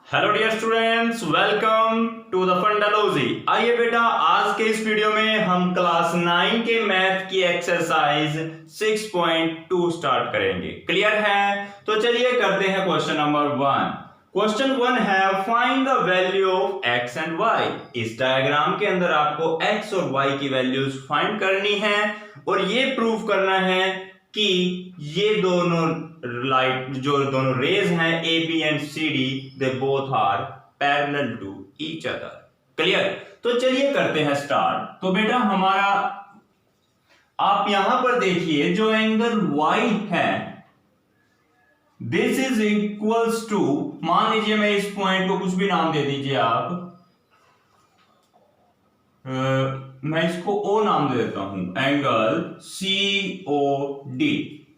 Hello dear students, welcome to the Fundalogy. आइए बेटा, आज के इस वीडियो में हम क्लास 9 के मैथ की एक्सरसाइज 6.2 स्टार्ट करेंगे। क्लियर है? तो चलिए करते हैं क्वेश्चन नंबर 1। क्वेश्चन 1 है find the value of x and y। इस डायग्राम के अंदर आपको x और y की वैल्यूज फाइंड करनी है और ये प्रूव करना है कि ये दोनों लाइट जो दोनों रेज हैं A B and C D, they both are parallel to each other. Clear? तो चलिए करते हैं स्टार्ट। तो बेटा हमारा आप यहां पर देखिए जो एंगल y है दिस इज इक्वल्स टू, मान लीजिए मैं इस पॉइंट को कुछ भी नाम दे दीजिए आप, मैं इसको O नाम दे देता हूं, एंगल COD।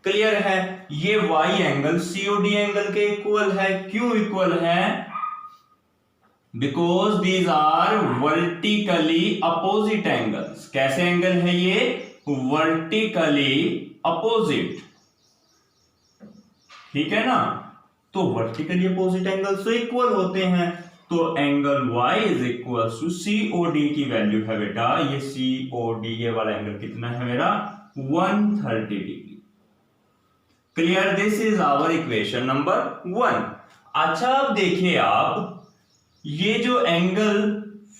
क्लियर है? ये Y एंगल COD एंगल के इक्वल है। क्यों इक्वल है? Because these are vertically opposite angles. कैसे एंगल है ये? Vertically opposite. ठीक है ना? तो वर्टिकली अपोजिट एंगल्स तो इक्वल होते हैं, तो angle y is equal to COD की वैल्यू है बेटा, ये COD ये वाला एंगल कितना है मेरा? 130 degree. Clear? This is our equation number 1। अच्छा अब देखिए आप, ये जो एंगल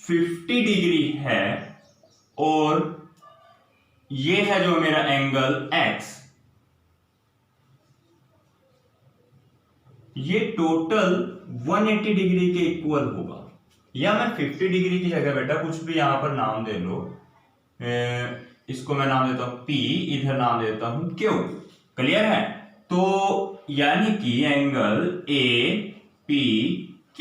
50 डिग्री है और ये है जो मेरा एंगल x, ये टोटल 180 डिग्री के इक्वल होगा। या मैं 50 डिग्री की जगह बेटा कुछ भी यहां पर नाम दे लो, इसको मैं नाम देता हूं P, इधर नाम देता हूं Q। क्लियर है? तो यानी कि एंगल APQ,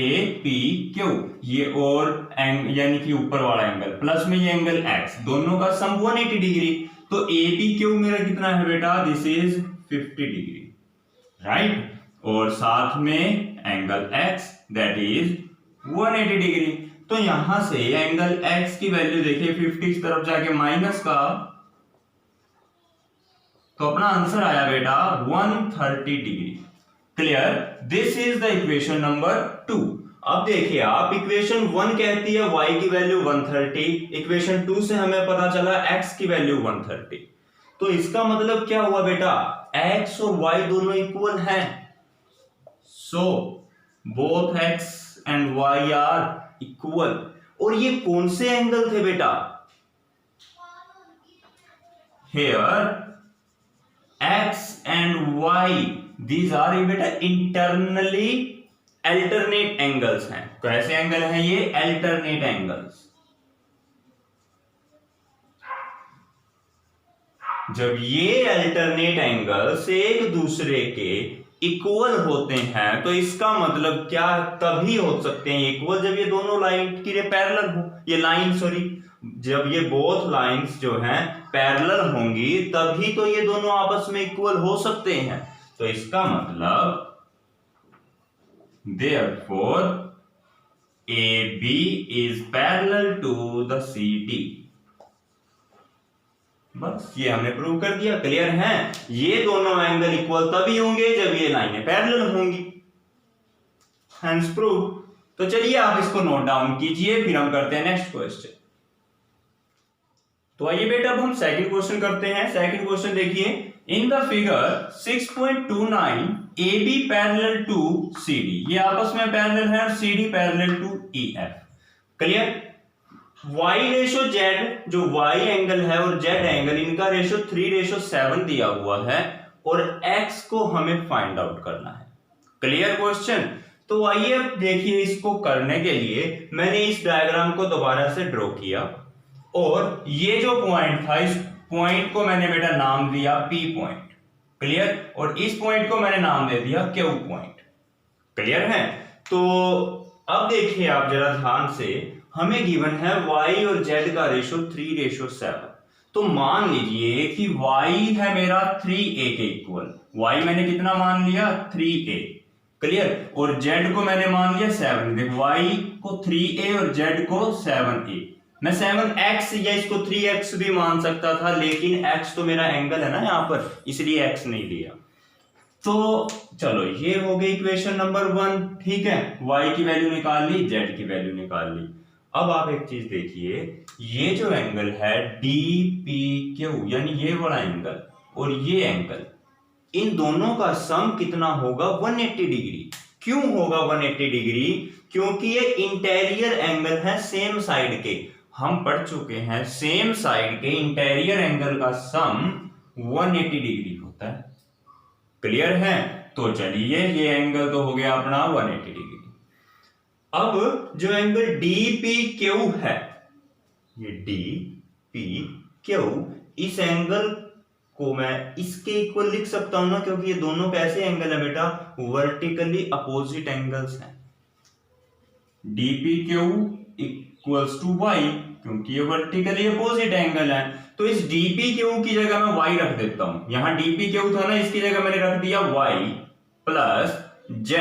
APQ ये और यानी कि ऊपर वाला एंगल प्लस में ये एंगल x, दोनों का सम 180 डिग्री। तो APQ मेरा कितना है बेटा? This is 50 degree, right? और साथ में angle x that is 180 degree. तो यहां से एंगल x की वैल्यू देखिए 50 इस तरफ जाके माइनस का, तो अपना आंसर आया बेटा 130 degree. Clear? This is the equation number 2। अब देखिए आप, इक्वेशन 1 कहती है y की वैल्यू 130, इक्वेशन 2 से हमें पता चला x की वैल्यू 130। तो इसका मतलब क्या हुआ बेटा? x और y दोनों इक्वल हैं। So both x and y are equal। और ये कौन से एंगल थे बेटा? Here x and y these are बेटा internally alternate angles हैं। कैसे एंगल हैं ये? alternate angles। जब ये alternate angles एक दूसरे के इक्वल होते हैं तो इसका मतलब क्या तभी हो सकते हैं इक्वल, जब ये दोनों लाइन की पैरेलल हो, ये लाइन सॉरी, जब ये बोथ लाइंस जो हैं पैरेलल होंगी तभी तो ये दोनों आपस में इक्वल हो सकते हैं। तो इसका मतलब therefore AB is parallel to the CD। बस ये हमने प्रूव कर दिया। क्लियर है? ये दोनों एंगल इक्वल तभी होंगे जब ये लाइनें पैरेलल होंगी। Hence prove. तो चलिए आप इसको नोट डाउन कीजिए, फिर हम करते हैं नेक्स्ट क्वेश्चन। तो आइए बेटा अब हम सेकंड क्वेश्चन करते हैं। सेकंड क्वेश्चन देखिए, in the figure 6.29 AB parallel to CD, ये आपस में पैरेलल है और CD parallel to EF। Clear? y ratio z, जो y एंगल है और z एंगल, इनका रेशो 3:7 दिया हुआ है और x को हमें फाइंड आउट करना है। Clear question? तो आइए अब देखिए, इसको करने के लिए मैंने इस डायग्राम को दोबारा से ड्रॉ किया और ये जो पॉइंट था, इस पॉइंट को मैंने बेटा नाम दिया P पॉइंट। क्लियर? और इस पॉइंट को मैंने नाम दे दिया Q पॉइंट। क्लियर है? तो अब देखिए आप जरा ध्यान से, हमें गिवन है y और z का रेशो 3:7। तो मान लीजिए कि y है मेरा 3a के इक्वल। y मैंने कितना मान लिया? 3a। क्लियर? और z को मैंने मान लिया 7। देखो y को 3a और z को 7a। मैं 7x या इसको 3x भी मान सकता था, लेकिन x तो मेरा एंगल है ना यहाँ पर, इसलिए x नहीं लिया। तो चलो ये हो गई इक्वेशन नंबर 1, ठीक है। y की वैल्यू निकाल ली, z की वैल्यू निकाल ली। अब आप एक चीज देखिए, ये जो एंगल है DPQ यानी ये वाला एंगल और ये एंगल, इन दोनों का सम कितना होगा? 180 डिग्री। क्यों होगा 180 डिग्री? क्योंकि ये इंटीरियर एंगल है सेम साइड के। हम पढ़ चुके हैं सेम साइड के इंटीरियर एंगल का सम 180 डिग्री होता है। क्लियर है? तो चलिए ये एंगल तो हो गया अपना 180 डिग्री। अब जो एंगल DPQ है, ये DPQ, इस एंगल को मैं इसके इक्वल लिख सकता हूं ना, क्योंकि ये दोनों कैसे एंगल है बेटा? वर्टिकली अपोजिट एंगल्स हैं। DPQ इक्वल्स टू y, क्योंकि ये वर्टिकली अपोजिट एंगल है। तो इस DPQ की जगह मैं y रख देता हूं। यहां DPQ था ना, इसकी जगह मैंने रख दिया y plus z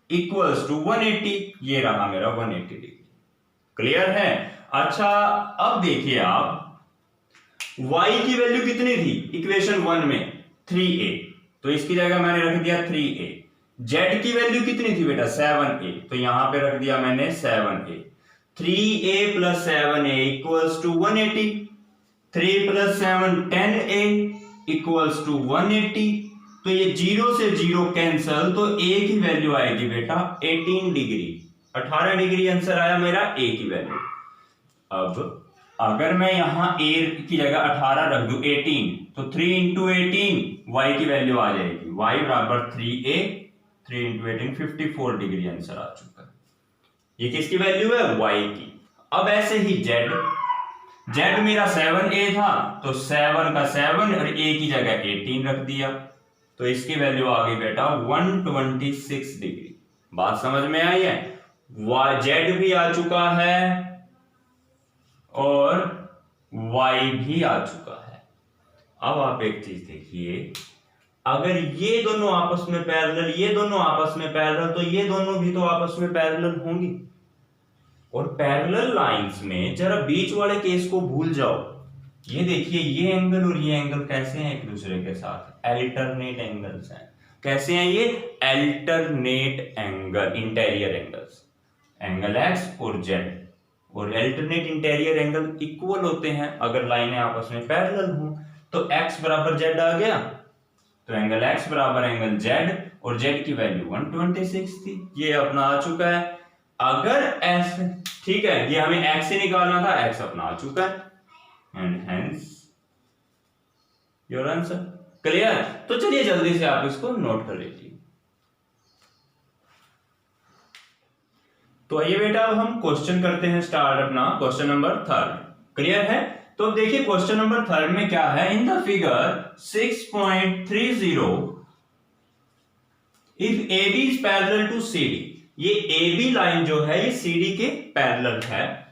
equals to 180। ये रहा मेरा 180 डिग्री। क्लियर है? अच्छा, अब देखिए आप, y की वैल्यू कितनी थी इक्वेशन 1 में? 3a, तो इसकी जगह मैंने रख दिया 3a। z की वैल्यू कितनी थी बेटा? 7a, तो यहां पे रख दिया मैंने 7a। 3a plus 7a equals to 180। 3 plus 7 10a equals to 180। तो ये 0 से 0 कैंसल, तो a की वैल्यू आएगी बेटा 18 डिग्री। 18 डिग्री आंसर आया मेरा a की वैल्यू। अब अगर मैं यहां a की जगह 18 रख दूं 18, तो 3 इंटू 18 y की वैल्यू आ जाएगी, y बराबर 3a। 3 इंटू 18 54 डिग्री आंसर आ चुका है। ये किसकी वैल्यू है? y की। अब ऐसे ही z मेरा 7a था, तो 7 का 7 और a की जगह 18 रख दिया, तो इसकी वैल्यू आ गई बेटा 126 डिग्री। बात समझ में आई है? z भी आ चुका है और y भी आ चुका है। अब आप एक चीज देखिए, अगर ये दोनों आपस में पैरेलल, ये दोनों आपस में पैरेलल, तो ये दोनों भी तो आपस में पैरेलल होंगी। और पैरेलल लाइंस में जरा बीच वाले केस को भूल जाओ। ये देखिए, ये एंगल और ये एंगल कैसे हैं एक दूसरे के साथ? अल्टरनेट एंगल्स हैं। कैसे हैं ये? Alternate angle, interior angles, angle x और z, और अल्टरनेट इंटीरियर एंगल इक्वल होते हैं अगर लाइनें आपस में पैरेलल हो। तो x बराबर z आ गया, तो एंगल x बराबर एंगल z, और z की वैल्यू 126 थी। ये अपना आ चुका है। अगर s, ठीक है, ये हमें x से निकालना था, x अपना आ चुका है, and hence your answer. Clear? तो चलिए जल्दी से आप इसको नोट कर लीजिए। तो आइए बेटा, अब हम क्वेश्चन करते हैं स्टार्ट अपना क्वेश्चन नंबर 3। क्लियर है? तो अब देखिए क्वेश्चन नंबर 3 में क्या है? In the figure 6.30 if AB is parallel to CD, ये AB लाइन जो है ये CD के पैरेलल है,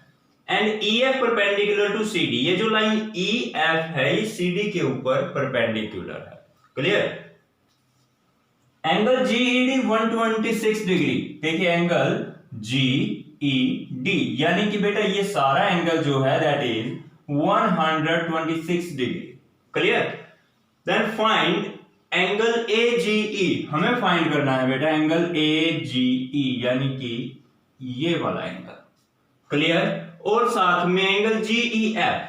and EF perpendicular to CD, ये जो लाइन EF है ये CD के ऊपर परपेंडिकुलर है। क्लियर? Angle GED 126 degree. देखिए एंगल GED यानी कि बेटा ये सारा एंगल जो है that is 126 degree. Clear? Then find angle AGE। हमें फाइंड करना है बेटा एंगल AGE यानी कि ये वाला एंगल। क्लियर? और साथ में एंगल GEF।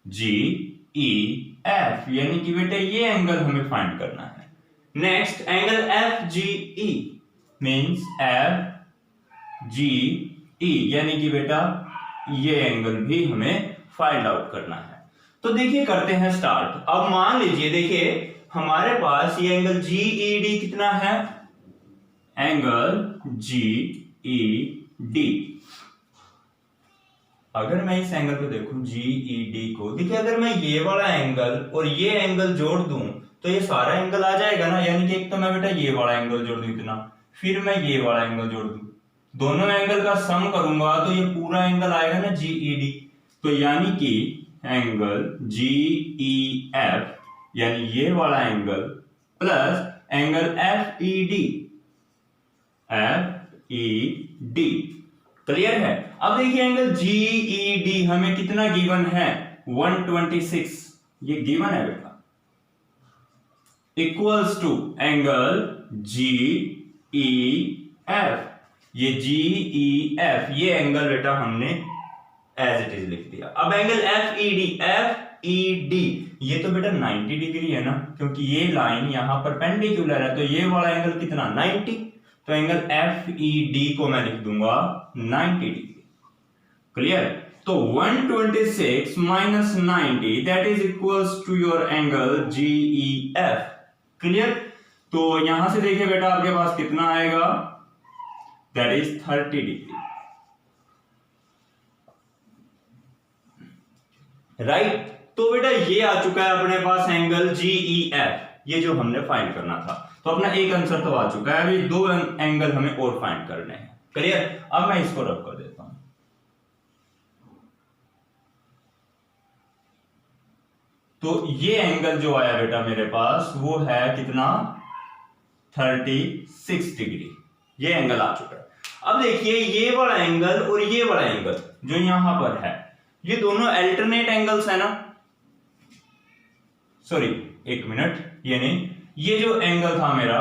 GEF यानी कि बेटा ये एंगल हमें फाइंड करना है। Next angle FGE means FGE यानी कि बेटा ये एंगल भी हमें फाइंड आउट करना है। तो देखिए करते हैं स्टार्ट। अब मान लीजिए, देखिए हमारे पास ये एंगल GED कितना है? एंगल GED, अगर मैं इस एंगल को देखूं GED को, देखिए अगर मैं ये वाला एंगल और ये एंगल जोड़ दूं तो ये सारा एंगल आ जाएगा ना। यानी कि एक तो मैं बेटा ये वाला एंगल जोड़ दूं इतना, फिर मैं ये वाला एंगल जोड़ दूं, दोनों एंगल का सम करूंगा तो ये पूरा एंगल आएगा ना GED। तो यानी कि एंगल GEF यानी ये वाला angle plus angle FED। Clear है? अब देखिए एंगल GED हमें कितना गिवन है? 126, ये गिवन है बेटा। Equals to angle G E F. ये जी ई एफ ये एंगल बेटा हमने एज इट इज लिख दिया। अब एंगल एफ ई डी ये तो बेटा 90 डिग्री है ना, क्योंकि ये लाइन यहां पर परपेंडिकुलर है, तो ये वाला एंगल कितना 90, तो एंगल एफ ई डी को मैं लिख दूंगा 90 डिग्री। क्लियर? तो 126 minus 90 that is equals to your angle G E F. Clear? तो यहां से देखिए बेटा आपके पास कितना आएगा, दैट इज 30 डिग्री। राइट? तो बेटा ये आ चुका है अपने पास एंगल जी ई एफ, ये जो हमने फाइंड करना था। तो अपना एक आंसर तो आ चुका है, अभी दो एंगल हमें और फाइंड करने हैं। क्लियर? अब मैं इसको रब कर देता हूं। तो ये एंगल जो आया बेटा मेरे पास वो है कितना 36 डिग्री, ये एंगल आ चुका है। अब देखिए ये वाला एंगल और ये वाला एंगल जो यहां पर है, ये दोनों अल्टरनेट एंगल्स है ना। सॉरी एक मिनट, ये नहीं, ये जो एंगल था मेरा,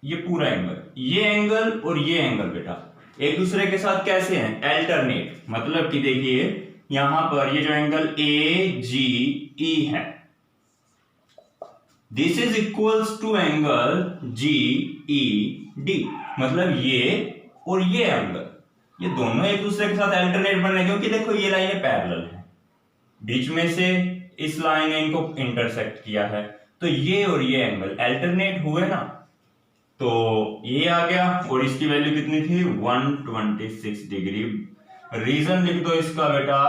ये पूरा एंगल, ये एंगल और ये एंगल बेटा एक दूसरे के साथ कैसे हैं, अल्टरनेट। मतलब कि देखिए यहां पर ये जो एंगल ए जी ई है, this is equals to angle G E D. मतलब ये और ये एंगल, ये दोनों एक दूसरे के साथ अल्टरनेट बन रहे हैं, क्योंकि देखो ये लाइनें पैरेलल है, बीच में से इस लाइन ने इनको इंटरसेक्ट किया है, तो ये और ये एंगल अल्टरनेट हुए ना। तो ये आ गया और इसकी वैल्यू कितनी थी 126 डिग्री। रीजन लिख दो इसका बेटा,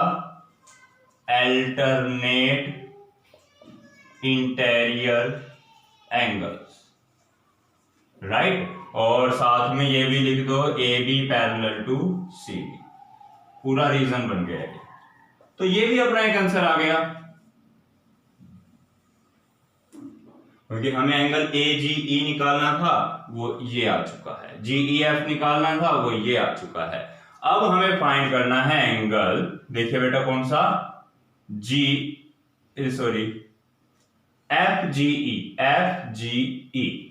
अल्टरनेट इंटीरियर एंगल्स। राइट? और साथ में ये भी लिख दो A B parallel to C D. पूरा रीजन बन गया है। तो ये भी अपना एक आंसर आ गया, क्योंकि हमें एंगल ए जी ई निकालना था, वो ये आ चुका है। जी ई एफ निकालना था, वो ये आ चुका है। अब हमें फाइंड करना है एंगल, देखिए बेटा कौन सा, एफ जी ई।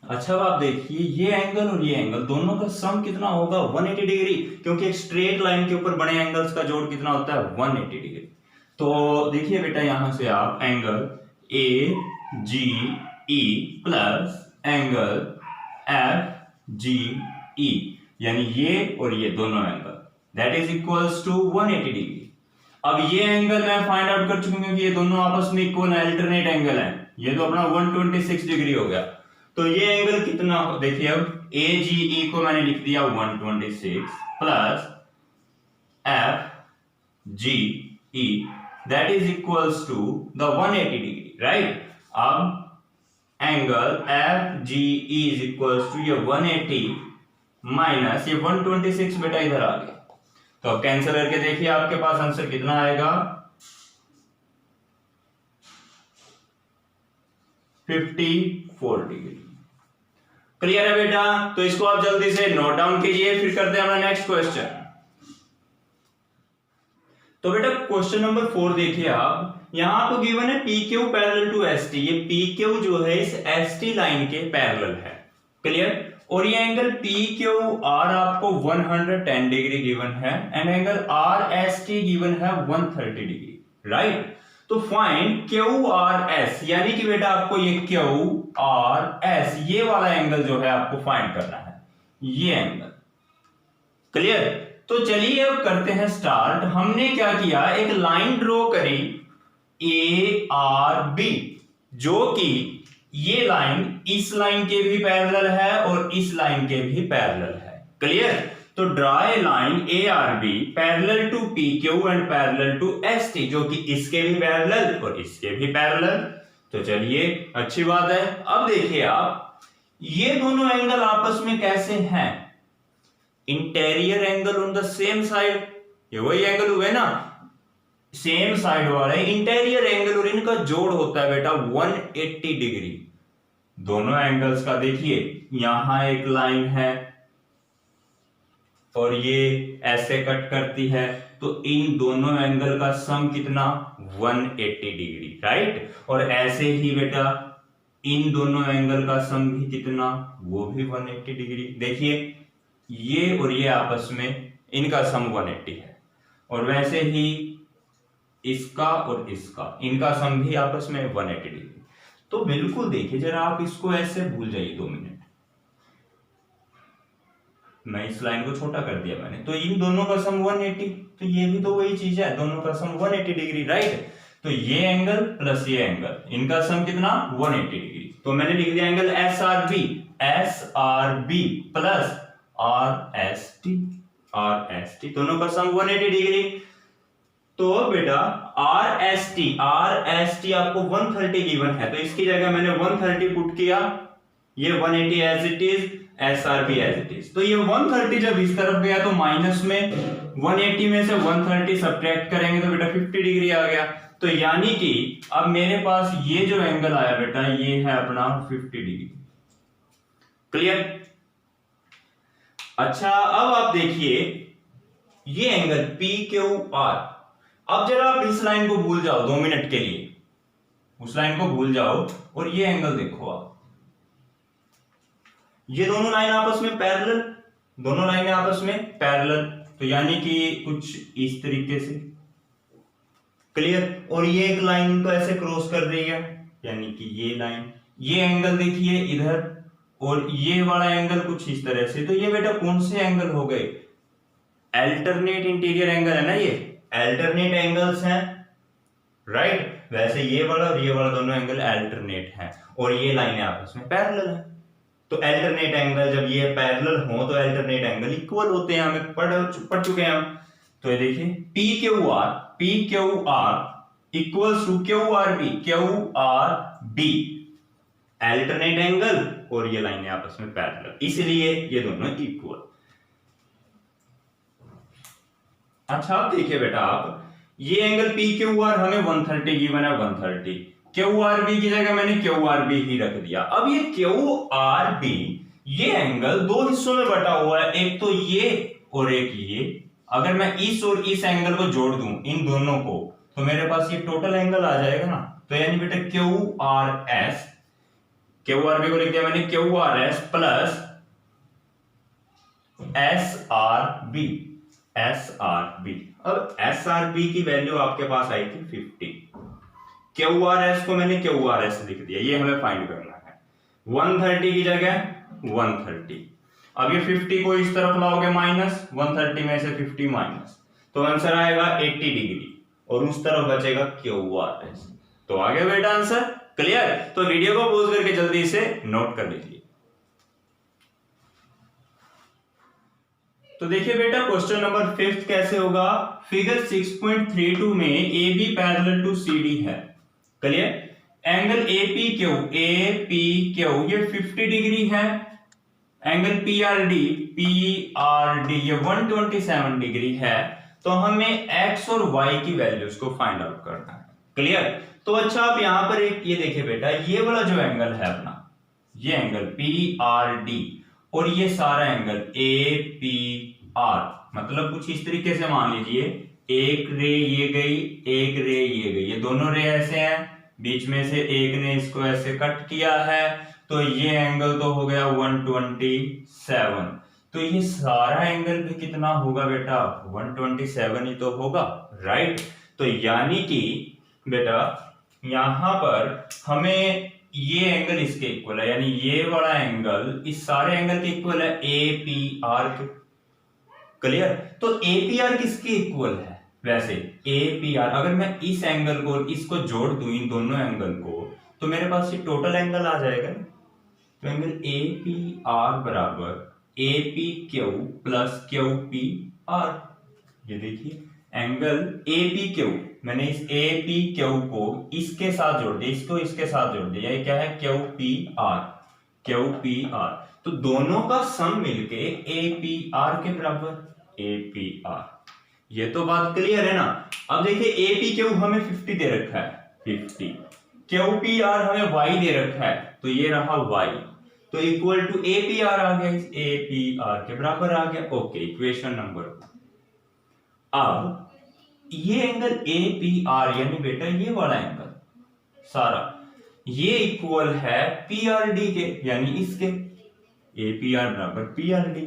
अच्छा आप देखिए ये एंगल और ये एंगल दोनों का सम कितना होगा 180 डिग्री, क्योंकि एक स्ट्रेट लाइन के ऊपर बने एंगल्स का जोड़ कितना होता है 180 डिग्री। तो देखिए बेटा यहां से आप angle A G E plus angle F G E, यानी ये और ये दोनों angle, that is equals to 180 degree. अब ये एंगल मैं फाइंड आउट कर चुका हूं, क्योंकि ये दोनों आपस में इक्वल अल्टरनेट एंगल हैं। ये तो अपना 126 डिग्री हो गया। तो ये एंगल कितना, देखिए अब ए जी ई को मैंने लिख दिया 126 plus F G E, that is equals to the 180 degree. Right? अब angle F G E is equals to ये 180 माइनस ये 126 बेटा इधर आ गया। तो अब कैंसिल करके देखिए आपके पास आंसर कितना आएगा 54 डिग्री। क्लियर है बेटा? तो इसको आप जल्दी से नोट डाउन कीजिए, फिर करते हैं हमारा नेक्स्ट क्वेश्चन। तो बेटा क्वेश्चन नंबर 4 देखिए आप, यहां आपको गिवन है P Q parallel to S T. ये पी क्यू जो है इस एस टी लाइन के पैरेलल है। क्लियर? और ये एंगल पी क्यू आर आपको 110 डिग्री गिवन है and angle R S T given है 130 डिग्री। राइट? तो फाइंड क्यू आर एस, यानी कि बेटा आपको ये क्यू आर एस ये वाला एंगल जो है आपको फाइंड करना है, ये एंगल। क्लियर? तो चलिए अब करते हैं स्टार्ट। हमने क्या किया, एक लाइन ड्रॉ करी ए आर बी, जो कि ये लाइन इस लाइन के भी पैरेलल है और इस लाइन के भी पैरेलल है। क्लियर? तो draw a line A R B parallel to P Q and parallel to S T, जो कि इसके भी पैरेलल और इसके भी पैरेलल। तो चलिए अच्छी बात है। अब देखिए आप, ये दोनों एंगल आपस में कैसे हैं, interior angle on the same side, ये वही एंगल हुए ना, सेम साइड वाले इंटीरियर एंगल, और इनका जोड़ होता है बेटा 180 डिग्री। दोनों एंगल्स का देखिए, यहां एक लाइन है और ये ऐसे कट करती है, तो इन दोनों एंगल का सम कितना 180 डिग्री, राइट। और ऐसे ही बेटा इन दोनों एंगल का सम भी कितना, वो भी 180 डिग्री। देखिए ये और ये आपस में इनका सम 180 है, और वैसे ही इसका और इसका इनका सम भी आपस में 180 डिग्री। तो बिल्कुल देखिए जरा आप इसको ऐसे भूल जाइए 2 मिनट, मैं इस लाइन को छोटा कर दिया मैंने, तो इन दोनों का सम 180, तो ये भी तो वही चीज है, दोनों का सम 180 डिग्री, राइट। तो ये एंगल प्लस ये एंगल, इनका सम कितना 180 डिग्री। तो मैंने लिख दिया एंगल SRB प्लस RST, दोनों का सम 180 डिग्री। तो बेटा RST आपको 130 गिवन है, तो इसकी जगह मैंने 130 पुट किया, ये 180 as it is, SRB as it is. तो ये 130 जब इस तरफ गया तो माइनस में 180 में से 130 सब्ट्रैक्ट करेंगे तो बेटा 50 डिग्री आ गया। तो यानी कि अब मेरे पास ये जो एंगल आया बेटा ये है अपना 50 डिग्री, क्लियर। अच्छा अब आप देखिए ये एंगल PQR, अब जरा आप इस लाइन को भूल जाओ 2 मिनट के लिए, उस लाइन को भूल जाओ और ये एंगल देखो आप, ये दोनों लाइन आपस में पैरेलल, दोनों लाइनें आपस में पैरेलल, तो यानी कि कुछ इस तरीके से, क्लियर। और ये एक लाइन तो ऐसे क्रॉस कर रही है, यानी कि ये लाइन, ये एंगल देखिए इधर, और ये वाला एंगल कुछ इस तरह से। तो ये बेटा कौन से एंगल हो गए, अल्टरनेट इंटीरियर एंगल है ना, ये अल्टरनेट एंगल्स हैं, राइट। वैसे ये वाला और ये वाला दोनों एंगल अल्टरनेट हैं, और ये लाइनें आपस में पैरेलल हैं। तो अल्टरनेट एंगल जब ये पैरेलल हो तो अल्टरनेट एंगल इक्वल होते हैं, हमें पढ़ चुके हैं हम। तो ये देखिए PQR equals to QRB alternate angle और ये लाइनें आपस में पैरेलल, इसलिए ये दोनों इक्वल। अच्छा अब देखिए बेटा आप, ये एंगल PQR हमें 130 गिवन है, 130, QRB की जगह मैंने QRB ही रख दिया। अब ये QRB ये एंगल दो हिस्सों में बटा हुआ है, एक तो ये और एक ये। अगर मैं इस और इस एंगल को जोड़ दूं इन दोनों को, तो मेरे पास ये टोटल एंगल आ जाएगा ना। तो यानी बेटा QRB को लिख दिया मैंने QRS प्लस SRB। अब SRB की वैल्यू आपके पास आई थी 50, QRS को मैंने QRS लिख दिया, ये हमें फाइंड करना है। 130 की जगह 130, अब ये 50 को इस तरफ लाओगे माइनस, 130 में से 50 माइनस, तो आंसर आएगा 80 डिग्री, और उस तरफ बचेगा QRS। तो आ गया बेटा आंसर, क्लियर। तो वीडियो को पॉज करके जल्दी से नोट कर लीजिए। तो देखिए बेटा क्वेश्चन नंबर 5 कैसे होगा। फिगर 6.32 में AB पैरेलल टू CD है, क्लियर। एंगल APQ ये 50 डिग्री है, एंगल PRD ये 127 डिग्री है। तो हमें x और y की वैल्यूज को फाइंड आउट करना है, क्लियर। तो अच्छा आप यहां पर एक ये देखिए बेटा, ये वाला जो एंगल है अपना, ये एंगल PRD और ये सारा एंगल APR, मतलब कुछ इस तरीके से मान लीजिए, एक रे ये गई, एक रे ये गई, ये दोनों रे ऐसे हैं, बीच में से एक ने इसको ऐसे कट किया है, तो ये एंगल तो हो गया 127। तो ये सारा एंगल भी कितना होगा बेटा, 127 ही तो होगा, राइट। तो यानी कि बेटा यहां पर हमें ये एंगल इसके इक्वल है, यानी ये वाला एंगल इस सारे एंगल के इक्वल है APR के, क्लियर। तो APR किसके इक्वल है, वैसे APR अगर मैं इस एंगल को इसको जोड़ दूं इन दोनों एंगल को, तो मेरे पास ये टोटल एंगल आ जाएगा ना। तो एंगल APR बराबर APQ प्लस QPR, ये देखिए एंगल APQ, मैंने इस APQ को इसके साथ जोड़ दिया, इसको इसके साथ जोड़ दिया, ये क्या है QPR। तो दोनों का सम मिलके APR के बराबर, APR। ये तो बात क्लियर है ना। अब देखिए APQ हमें 50 दे रखा है, 50, QPR हमें y दे रखा है, तो ये रहा y, तो equal to A P R आ गया, ए पी आर के बराबर आ गया। Okay, equation number 1। अब ये एंगल ए पी आर यानी बेटा ये वाला एंगल सारा ये इक्वल है पी आर डी के, यानी इसके ए पी आर बराबर P R D.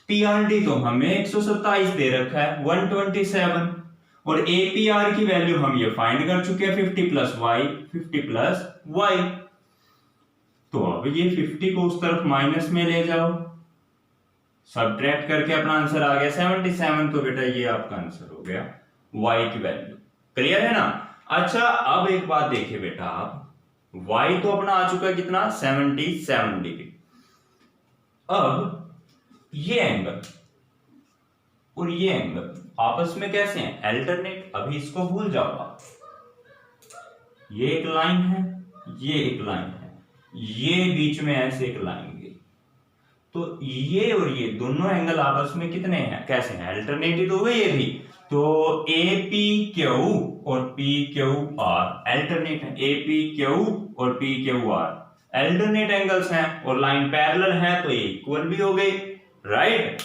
P R D तो हमें 127 दे रखा है 127, और ए पी आर की वैल्यू हम ये फाइंड कर चुके हैं 50 प्लस वाई। तो अब ये 50 को उस तरफ माइनस में ले जाओ, सब्ट्रैक्ट करके अपना आंसर आ गया 77। तो बेटा ये आपका आंसर हो गया y की वैल्यू। क्लियर है ना? अच्छा, अब एक बात देखिए बेटा, आप y तो अपना आ चुका है कितना 77 डिग्री। अब ये एंगल और ये एंगल आपस में कैसे हैं? अल्टरनेट। अभी इसको भूल जाओ आप, ये एक लाइन है, ये एक लाइन है, ये बीच में ऐसे एक लाइन गई, तो ये और ये दोनों एंगल आपस में कितने हैं, कैसे हैं? अल्टरनेटिव तो हुए ये भी। तो ए पी क्यू और पी क्यू आर अल्टरनेट है, ए पी क्यू और P Q are alternate angles हैं, और लाइन पैरेलल है तो ये इक्वल भी हो गई, राइट?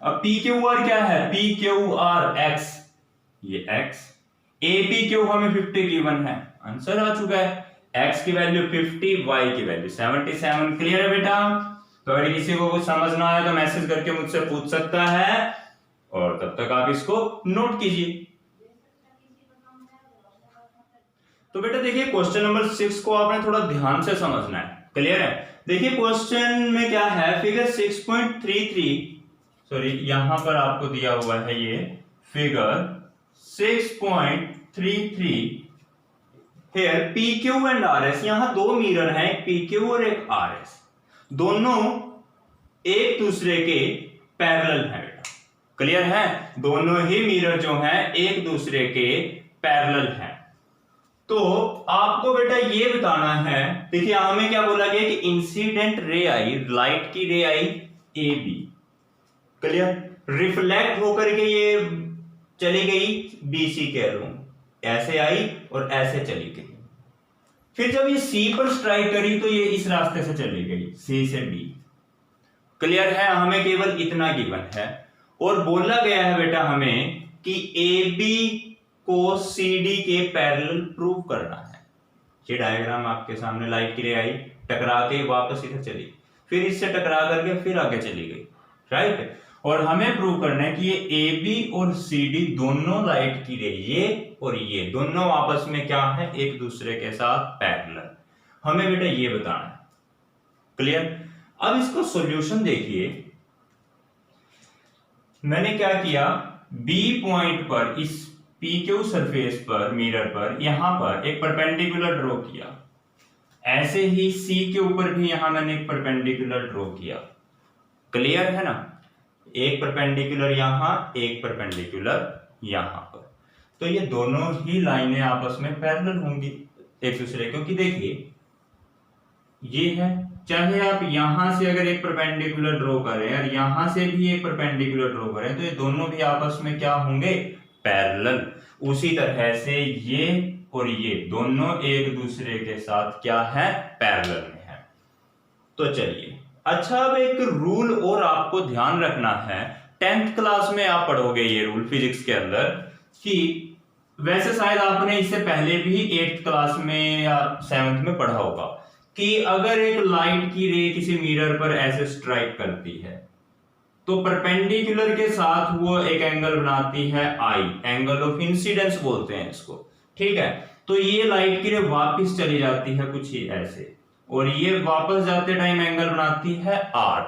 अब पी क्यू आर क्या है? पी क्यू आर एक्स, ये एक्स, ए पी क्यू हमें 50 गिवन है, आंसर आ चुका है। एक्स की वैल्यू 50, वाई की वैल्यू 77। क्लियर है बेटा? तो अगर किसी को कुछ समझना है तो मैसेज करके मुझसे पूछ सकता है, और तब तक आप इसको नोट कीजिए। तो बेटा देखिए, क्वेश्चन नंबर 6 को आपने थोड़ा ध्यान से समझना है। क्लियर है? देखिए क्वेश्चन में क्या है, फिगर 6.33, सॉरी यहां पर आपको दिया हुआ है ये figure 6.33। Here P Q and R S, यहां दो मिरर हैं, पी क्यू और एक आर एस, दोनों एक दूसरे के पैरेलल हैं बेटा। क्लियर है? दोनों ही मिरर जो हैं एक दूसरे के पैरेलल हैं। तो आपको बेटा ये बताना है, देखिए हमें क्या बोला गया कि इंसिडेंट रे आई, लाइट की रे आई ए बी, क्लियर, रिफ्लेक्ट होकर के ये चली गई बी सी कह रहा हूं, ऐसे आई और ऐसे चली गई। फिर जब ये सी पर स्ट्राइक करी तो ये इस रास्ते से चली गई, सी से डी। क्लियर है? हमें केवल इतना गिवन है, और बोला गया है बेटा हमें कि ए बी को सी डी के पैरेलल प्रूव करना है। ये डायग्राम आपके सामने, लाइट की रे आई, टकरा के वापस इधर चली, फिर इससे टकरा करके फिर आगे चली गई, राइट? और हमें प्रूव करना है कि ये ए बी और सी डी दोनों लाइट की रे, ये और ये दोनों आपस में क्या है, एक दूसरे के साथ पैरेलल। हमें बेटा ये बताना है। क्लियर? अब इसको सॉल्यूशन देखिए, मैंने क्या किया, बी पॉइंट पर इस पी क्यू सरफेस पर, मिरर पर, यहां पर एक परपेंडिकुलर ड्रॉ किया, ऐसे ही सी के ऊपर भी यहां मैंने एक परपेंडिकुलर ड्रॉ किया। क्लियर है ना? एक परपेंडिकुलर यहां, एक परपेंडिकुलर यहां पर, तो ये दोनों ही लाइनें आपस में पैरेलल होंगी एक दूसरे, क्योंकि देखिए ये है, चाहे आप यहां से अगर एक परपेंडिकुलर ड्रॉ करें और यहां से भी एक परपेंडिकुलर ड्रॉ करें, तो ये दोनों भी आपस में क्या होंगे, पैरेलल। उसी तरह से ये और ये दोनों एक दूसरे के साथ क्या है, पैरेलल में है। तो चलिए, अच्छा अब एक रूल और आपको ध्यान रखना है, 10th क्लास में आप पढ़ोगे ये रूल फिजिक्स के अंदर, कि वैसे शायद आपने इससे पहले भी 8th क्लास में या 7th में पढ़ा होगा, कि अगर एक लाइट की रे किसी मिरर पर ऐसे स्ट्राइक करती है तो परपेंडिकुलर के साथ वो एक एंगल बनाती है आई, एंगल ऑफ इंसिडेंस बोलते हैं इसको, ठीक है? तो ये लाइट की रे वापस चली जाती है कुछ ही ऐसे, और ये वापस जाते टाइम एंगल बनाती है आर,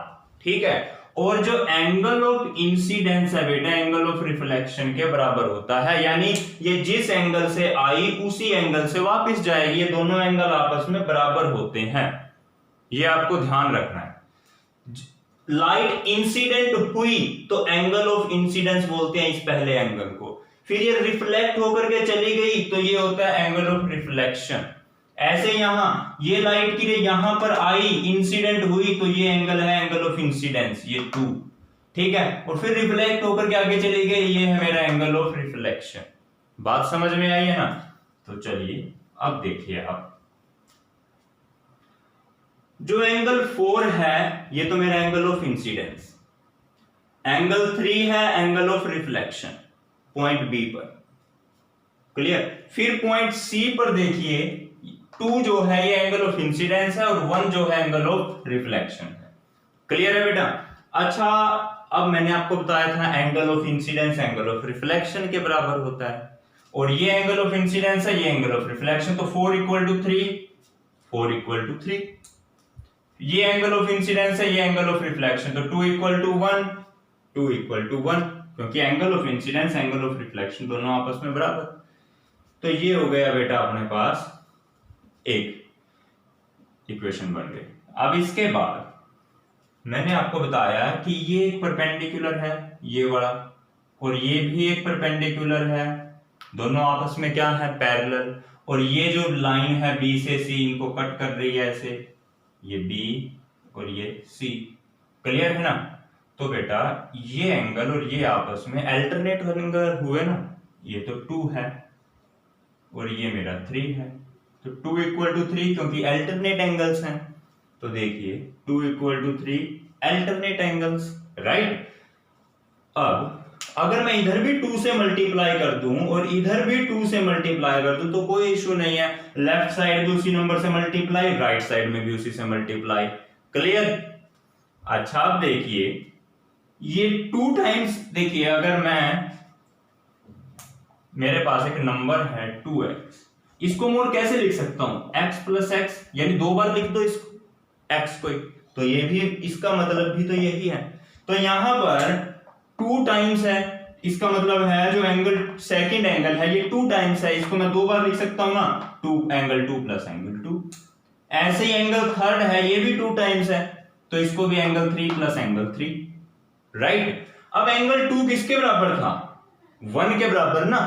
ठीक है? और जो एंगल ऑफ इंसिडेंस है बेटा, एंगल ऑफ रिफ्लेक्शन के बराबर होता है, यानी ये जिस एंगल से आई उसी एंगल से वापस जाएगी, ये दोनों एंगल आपस में बराबर होते हैं, ये आपको ध्यान रखना है। लाइट इंसिडेंट हुई तो एंगल ऑफ इंसिडेंस बोलते हैं इस पहले एंगल को, फिर ये रिफ्लेक्ट होकर के चली गई तो ये होता है एंगल ऑफ रिफ्लेक्शन। ऐसे यहां ये लाइट की रे यहां पर आई, इंसिडेंट हुई तो ये एंगल है एंगल ऑफ इंसिडेंस, ये 2, ठीक है? और फिर रिफ्लेक्ट होकर के आगे चली गई, ये है मेरा एंगल ऑफ रिफ्लेक्शन। बात समझ में आई है ना? तो चलिए अब देखिए, जो एंगल 4 है ये तो मेरा एंगल ऑफ इंसिडेंस, एंगल 3 है angle of reflection point B पर, क्लियर। फिर पॉइंट सी पर देखिए 2 जो है ये एंगल ऑफ इंसिडेंस है और 1 जो है एंगल ऑफ रिफ्लेक्शन है, क्लियर है बेटा। अच्छा, अब मैंने आपको बताया था angle of incidence angle of reflection के बराबर होता है, और ये एंगल ऑफ इंसिडेंस है, ये एंगल ऑफ रिफ्लेक्शन, तो 4 इक्वल टू 3, 4 इक्वल टू 3। ये एंगल ऑफ इंसिडेंस है, ये एंगल ऑफ रिफ्लेक्शन, तो 2 इक्वल टू 1, 2 इक्वल टू 1, क्योंकि angle of incidence angle of reflection दोनों आपस में बराबर। तो ये हो गया बेटा अपने पास एक इक्वेशन बन गई। अब इसके बाद मैंने आपको बताया कि ये एक परपेंडिकुलर है ये वाला, और ये भी एक परपेंडिकुलर है, दोनों आपस में क्या है, पैरेलल, और ये जो लाइन है बी से सी इनको कट कर रही है ऐसे, ये बी और ये सी, क्लियर है ना। तो बेटा ये एंगल और ये आपस में अल्टरनेट एंगल हुए ना, ये तो 2 है और ये मेरा 3 है, तो 2 इक्वल टू 3 क्योंकि अल्टरनेट एंगल्स हैं, तो देखिए 2 equal to 3 alternate angles, right. अब अगर मैं इधर भी 2 से मल्टीप्लाई कर दूं और इधर भी 2 से मल्टीप्लाई कर दूं तो कोई इशू नहीं है, लेफ्ट साइड भी उसी नंबर से मल्टीप्लाई, राइट साइड में भी उसी से मल्टीप्लाई, क्लियर। अच्छा अब देखिए ये 2 टाइम्स, देखिए अगर मैं, मेरे पास एक नंबर है 2x, इसको मोर कैसे लिख सकता हूं, x प्लस एक्स, यानी 2 बार लिख दो इसको x को, तो ये भी इसका मतलब भी तो यही है। तो यहां पर 2 टाइम्स है, इसका मतलब है जो एंगल सेकंड एंगल है ये 2 टाइम्स है, इसको मैं 2 बार लिख सकता हूं ना, 2 एंगल 2 प्लस एंगल 2। ऐसे ही एंगल थर्ड है ये भी 2 टाइम्स है, तो इसको भी एंगल 3 प्लस एंगल 3, राइट। अब एंगल 2 किसके बराबर था, 1 के बराबर ना,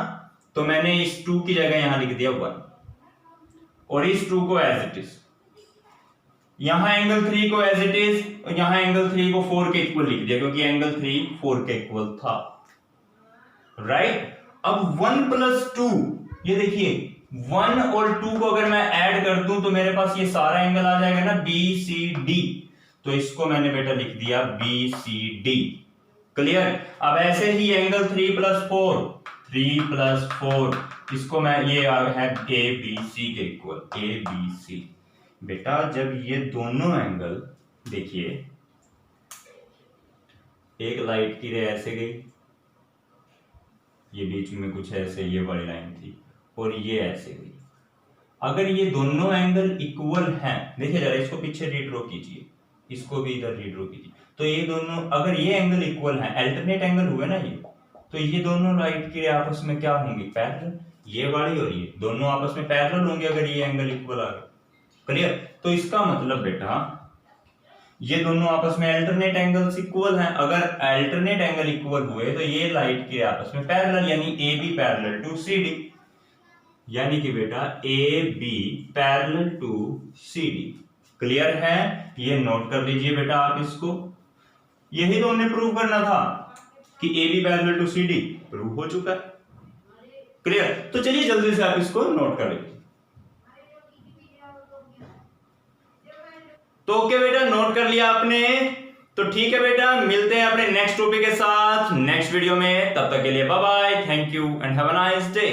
तो मैंने इस 2 की जगह यहां लिख दिया 1 और इस 2 को एज इट इज, यहां एंगल 3 को एज इट इज और यहां एंगल 3 को 4 के इक्वल लिख दिया क्योंकि एंगल 3 4 के इक्वल था, राइट। अब 1 प्लस 2, ये देखिए 1 और 2 को अगर मैं ऐड कर दूं तो मेरे पास ये सारा एंगल आ जाएगा ना BCD, तो इसको मैंने बेटा लिख दिया BCD, क्लियर। अब ऐसे ही एंगल 3 प्लस 4, 3 प्लस 4, इसको मैं, ये है ABC के इक्वल, ABC। बेटा जब ये दोनों एंगल, देखिए एक लाइट की रे ऐसे गई, ये बीच में कुछ ऐसे ये वाली लाइन थी और ये ऐसे गई, अगर ये दोनों एंगल इक्वल हैं, देखिए जरा इसको पीछे रीड्रॉ कीजिए, इसको भी इधर रीड्रॉ कीजिए, तो ये दोनों अगर ये एंगल इक्वल हैं, अल्टरनेट एंगल हुए ना ये, तो ये दोनों लाइट की रे आपस में क्या होंगी, पैरेलल, ये वाली और ये दोनों आपस में पैरेलल होंगे अगर ये एंगल इक्वल आ गए, क्लियर। तो इसका मतलब बेटा ये दोनों आपस में अल्टरनेट एंगल्स इक्वल हैं, अगर अल्टरनेट एंगल इक्वल हुए तो ये लाइट के आपस में पैरेलल, यानी AB पैरेलल टू CD, यानी कि बेटा AB parallel to CD, clear है। ये नोट कर लीजिए बेटा आप इसको, यही तो हमने प्रूव करना था कि AB parallel to CD, prove हो चुका है, क्लियर। तो चलिए जल्दी से आप इसको नोट कर लीजिए। तो ओके बेटा, नोट कर लिया आपने, तो ठीक है बेटा, मिलते हैं अपने नेक्स्ट टॉपिक के साथ नेक्स्ट वीडियो में, तब तक के लिए bye bye, thank you and have a nice day.